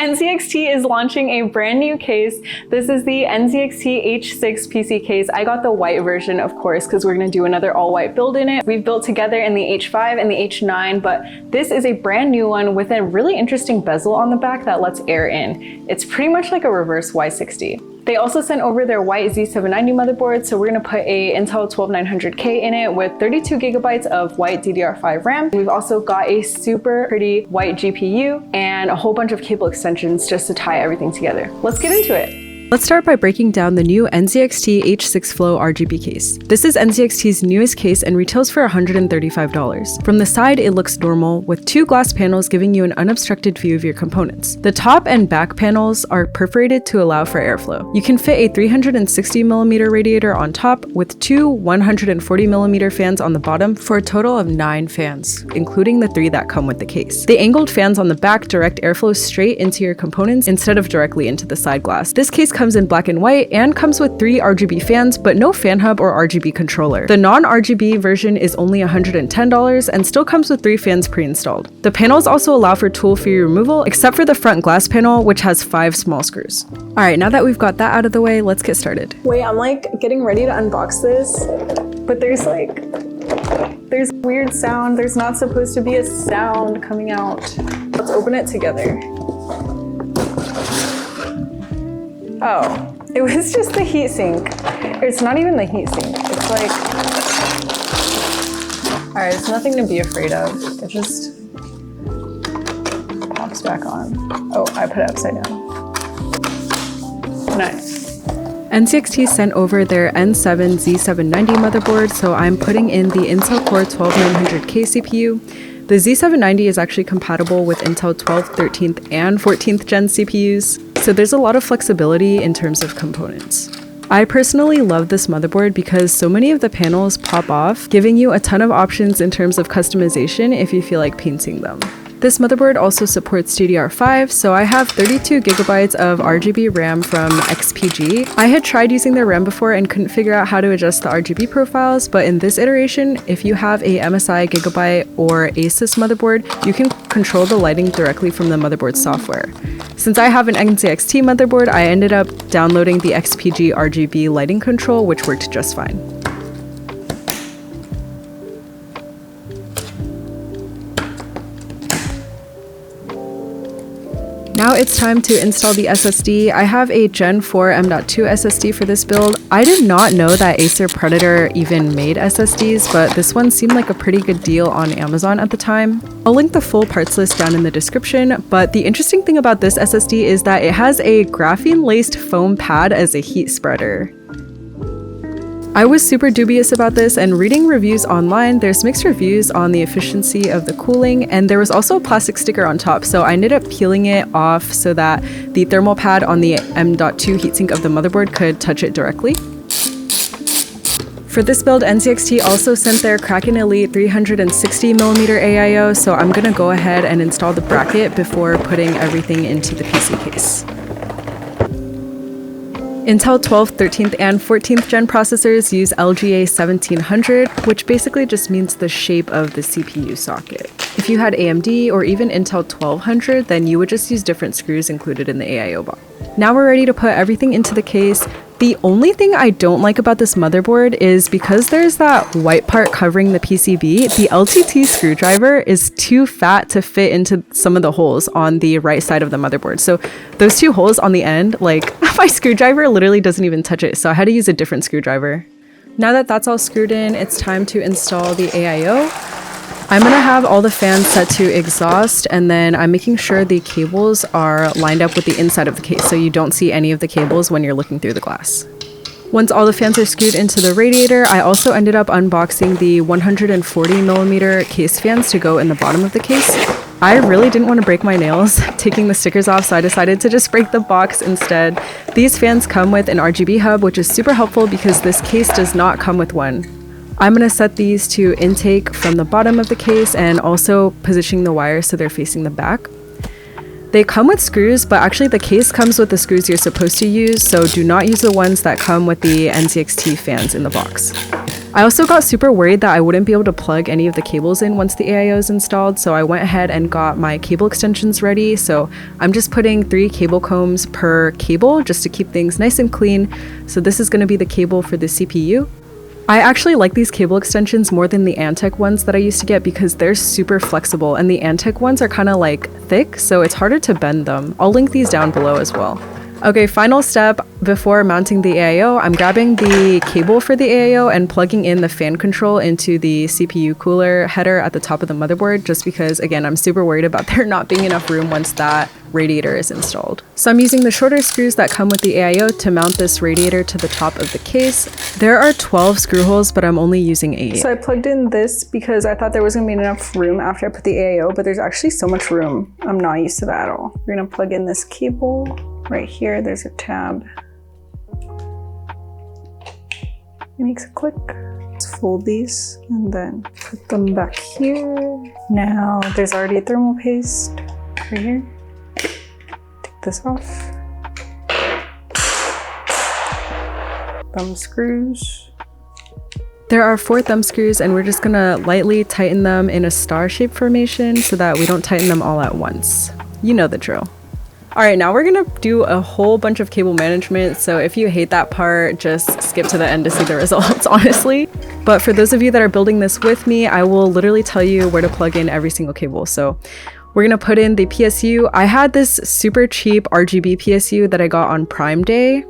nzxt is launching a brand new case. This is the nzxt H6 PC case. I got the white version, of course, because we're going to do another all-white build in it. We've built together in the H5 and the H9, but this is a brand new one with a really interesting bezel on the back that lets air in. It's pretty much like a reverse Y60. They also sent over their white Z790 motherboard, so we're going to put a Intel 12900K in it with 32 gigabytes of white DDR5 RAM. We've also got a super pretty white GPU and a whole bunch of cable extensions just to tie everything together. Let's get into it. Let's start by breaking down the new nzxt H6 Flow RGB case. This is nzxt's newest case and retails for $135. From the side, it looks normal, with two glass panels giving you an unobstructed view of your components. The top and back panels are perforated to allow for airflow. You can fit a 360mm radiator on top with two 140mm fans on the bottom for a total of 9 fans, including the 3 that come with the case. The angled fans on the back direct airflow straight into your components instead of directly into the side glass. This case comes in black and white and comes with 3 RGB fans, but no fan hub or RGB controller. The non-RGB version is only $110 and still comes with 3 fans pre-installed. The panels also allow for tool-free removal, except for the front glass panel, which has 5 small screws. Alright, now that we've got that out of the way, let's get started. Wait, I'm like getting ready to unbox this, but there's weird sound. There's not supposed to be a sound coming out. Let's open it together. Oh, it was just the heatsink. It's not even the heatsink. It's like, all right, it's nothing to be afraid of. It just pops back on. Oh, I put it upside down. Nice. nzxt sent over their N7 Z790 motherboard, so I'm putting in the Intel Core 12900K CPU. The Z790 is actually compatible with Intel 12th, 13th, and 14th gen CPUs. So there's a lot of flexibility in terms of components. I personally love this motherboard because so many of the panels pop off, giving you a ton of options in terms of customization if you feel like painting them. This motherboard also supports DDR5, so I have 32 gigabytes of RGB RAM from XPG. I had tried using their RAM before and couldn't figure out how to adjust the RGB profiles, but in this iteration, if you have a MSI Gigabyte or Asus motherboard, you can control the lighting directly from the motherboard software. Since I have an nzxt motherboard, I ended up downloading the XPG RGB lighting control, which worked just fine. Now it's time to install the SSD. I have a Gen 4 M.2 SSD for this build. I did not know that Acer Predator even made SSDs, but this one seemed like a pretty good deal on Amazon at the time. I'll link the full parts list down in the description, but the interesting thing about this SSD is that it has a graphene-laced foam pad as a heat spreader. I was super dubious about this, and reading reviews online, there's mixed reviews on the efficiency of the cooling, and there was also a plastic sticker on top, so I ended up peeling it off so that the thermal pad on the M.2 heatsink of the motherboard could touch it directly. For this build, nzxt also sent their Kraken Elite 360mm AIO, so I'm gonna go ahead and install the bracket before putting everything into the PC case. Intel 12th, 13th, and 14th gen processors use LGA 1700, which basically just means the shape of the CPU socket. If you had AMD or even Intel 1200, then you would just use different screws included in the AIO box. Now we're ready to put everything into the case. The only thing I don't like about this motherboard is because there's that white part covering the PCB, the LTT screwdriver is too fat to fit into some of the holes on the right side of the motherboard. So those 2 holes on the end, like my screwdriver literally doesn't even touch it, so I had to use a different screwdriver. Now that that's all screwed in, it's time to install the AIO. I'm gonna have all the fans set to exhaust, and then I'm making sure the cables are lined up with the inside of the case so you don't see any of the cables when you're looking through the glass. Once all the fans are screwed into the radiator, I also ended up unboxing the 140mm case fans to go in the bottom of the case. I really didn't want to break my nails taking the stickers off, so I decided to just break the box instead. These fans come with an RGB hub, which is super helpful because this case does not come with one. I'm going to set these to intake from the bottom of the case and also positioning the wires so they're facing the back. They come with screws, but actually the case comes with the screws you're supposed to use, so do not use the ones that come with the nzxt fans in the box. I also got super worried that I wouldn't be able to plug any of the cables in once the AIO is installed, so I went ahead and got my cable extensions ready. So I'm just putting 3 cable combs per cable just to keep things nice and clean. So this is going to be the cable for the CPU. I actually like these cable extensions more than the Antec ones that I used to get because they're super flexible, and the Antec ones are kind of like thick, so it's harder to bend them. I'll link these down below as well. Okay, final step before mounting the AIO, I'm grabbing the cable for the AIO and plugging in the fan control into the CPU cooler header at the top of the motherboard, just because, again, I'm super worried about there not being enough room once that radiator is installed. So I'm using the shorter screws that come with the AIO to mount this radiator to the top of the case. There are 12 screw holes, but I'm only using 8. So I plugged in this because I thought there wasn't gonna be enough room after I put the AIO, but there's actually so much room. I'm not used to that at all. We're gonna plug in this cable. Right here, there's a tab. It makes a click. Let's fold these and then put them back here. Now there's already a thermal paste right here. Take this off. Thumb screws. There are 4 thumb screws, and we're just gonna lightly tighten them in a star shape formation so that we don't tighten them all at once. You know the drill. All right, now we're gonna do a whole bunch of cable management, so if you hate that part, just skip to the end to see the results, honestly. But for those of you that are building this with me, I will literally tell you where to plug in every single cable. So we're gonna put in the PSU. I had this super cheap RGB PSU that I got on Prime Day.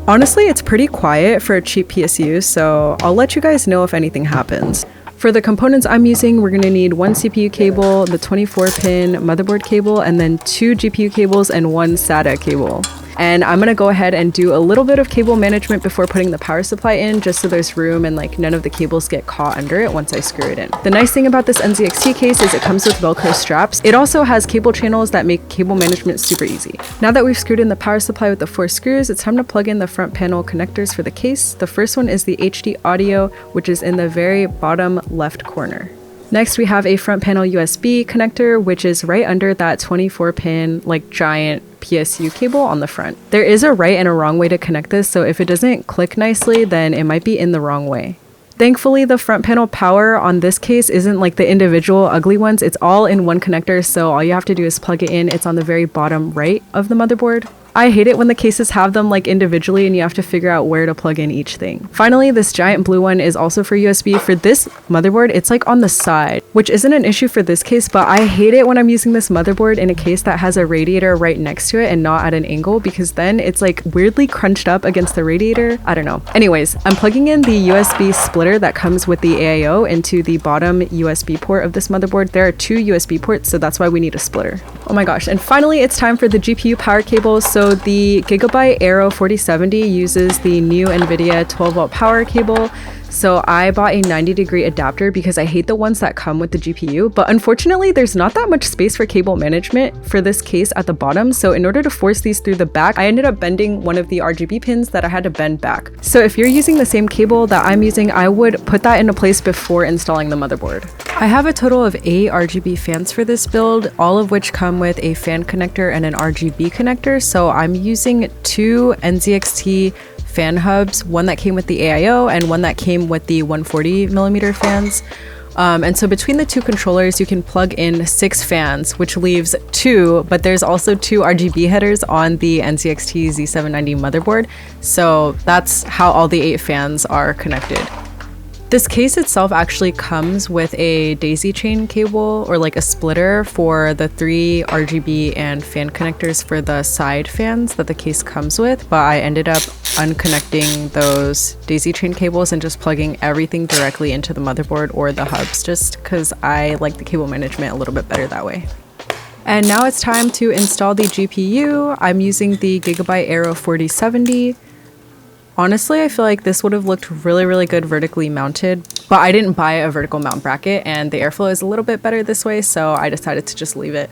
Honestly, it's pretty quiet for a cheap PSU, so I'll let you guys know if anything happens. For the components I'm using, we're gonna need 1 CPU cable, the 24-pin motherboard cable, and then 2 GPU cables and 1 SATA cable. And I'm gonna go ahead and do a little bit of cable management before putting the power supply in, just so there's room and like none of the cables get caught under it once I screw it in. The nice thing about this nzxt case is it comes with Velcro straps. It also has cable channels that make cable management super easy. Now that we've screwed in the power supply with the 4 screws, it's time to plug in the front panel connectors for the case. The first one is the HD audio, which is in the very bottom left corner. Next, we have a front panel USB connector, which is right under that 24-pin, like giant PSU cable on the front. There is a right and a wrong way to connect this, so if it doesn't click nicely, then it might be in the wrong way. Thankfully, the front panel power on this case isn't like the individual ugly ones. It's all in one connector, so all you have to do is plug it in. It's on the very bottom right of the motherboard. I hate it when the cases have them like individually and you have to figure out where to plug in each thing. Finally, this giant blue one is also for USB. For this motherboard, it's like on the side, which isn't an issue for this case, but I hate it when I'm using this motherboard in a case that has a radiator right next to it and not at an angle, because then it's like weirdly crunched up against the radiator. I don't know. Anyways, I'm plugging in the USB splitter that comes with the AIO into the bottom USB port of this motherboard. There are 2 USB ports, so that's why we need a splitter. Oh my gosh. And finally, it's time for the GPU power cables. So the Gigabyte Aero 4070 uses the new NVIDIA 12-volt power cable. So I bought a 90-degree adapter because I hate the ones that come with the GPU, but unfortunately there's not that much space for cable management for this case at the bottom. So in order to force these through the back, I ended up bending one of the RGB pins that I had to bend back. So if you're using the same cable that I'm using, I would put that into place before installing the motherboard. I have a total of 8 RGB fans for this build, all of which come with a fan connector and an RGB connector. So I'm using 2 nzxt fan hubs, one that came with the AIO and one that came with the 140mm fans. And so between the 2 controllers, you can plug in 6 fans, which leaves 2, but there's also 2 RGB headers on the nzxt Z790 motherboard. So that's how all the 8 fans are connected. This case itself actually comes with a daisy chain cable, or like a splitter, for the 3 RGB and fan connectors for the side fans that the case comes with, but I ended up unconnecting those daisy chain cables and just plugging everything directly into the motherboard or the hubs, just because I like the cable management a little bit better that way. And now it's time to install the GPU. I'm using the Gigabyte Aero 4070. Honestly, I feel like this would have looked really, really good vertically mounted, but I didn't buy a vertical mount bracket and the airflow is a little bit better this way, so I decided to just leave it.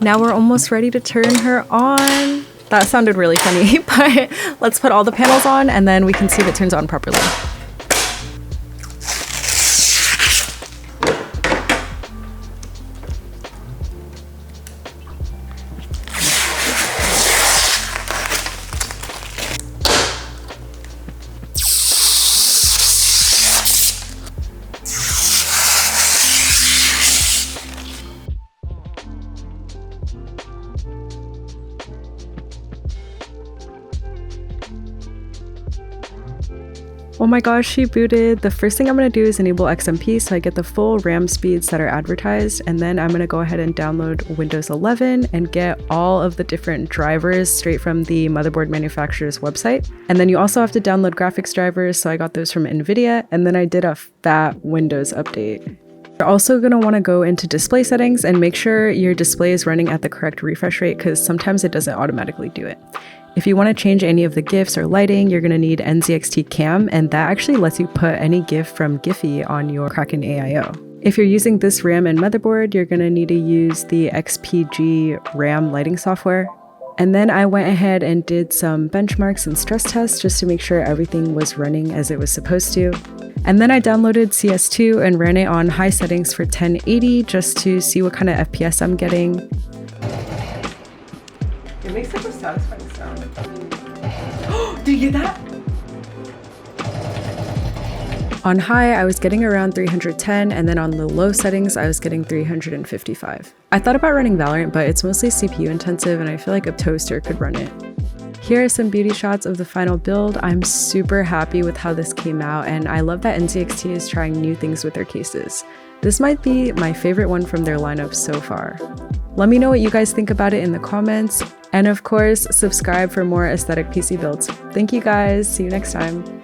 Now we're almost ready to turn her on. That sounded really funny, but let's put all the panels on and then we can see if it turns on properly. Oh my gosh, she booted. The first thing I'm going to do is enable XMP so I get the full RAM speeds that are advertised, and then I'm going to go ahead and download Windows 11 and get all of the different drivers straight from the motherboard manufacturer's website. And then you also have to download graphics drivers, so I got those from NVIDIA, and then I did a fat Windows update. You're also going to want to go into display settings and make sure your display is running at the correct refresh rate because sometimes it doesn't automatically do it. If you want to change any of the GIFs or lighting, you're going to need nzxt cam, and that actually lets you put any GIF from Giphy on your Kraken AIO. If you're using this RAM and motherboard, you're going to need to use the XPG RAM lighting software. And then I went ahead and did some benchmarks and stress tests just to make sure everything was running as it was supposed to. And then I downloaded CS2 and ran it on high settings for 1080 just to see what kind of FPS I'm getting. It makes like a satisfying sound. Did you get that? On high, I was getting around 310, and then on the low settings, I was getting 355. I thought about running Valorant, but it's mostly CPU intensive, and I feel like a toaster could run it. Here are some beauty shots of the final build. I'm super happy with how this came out, and I love that nzxt is trying new things with their cases. This might be my favorite one from their lineup so far. Let me know what you guys think about it in the comments, and of course, subscribe for more aesthetic PC builds. Thank you guys, see you next time.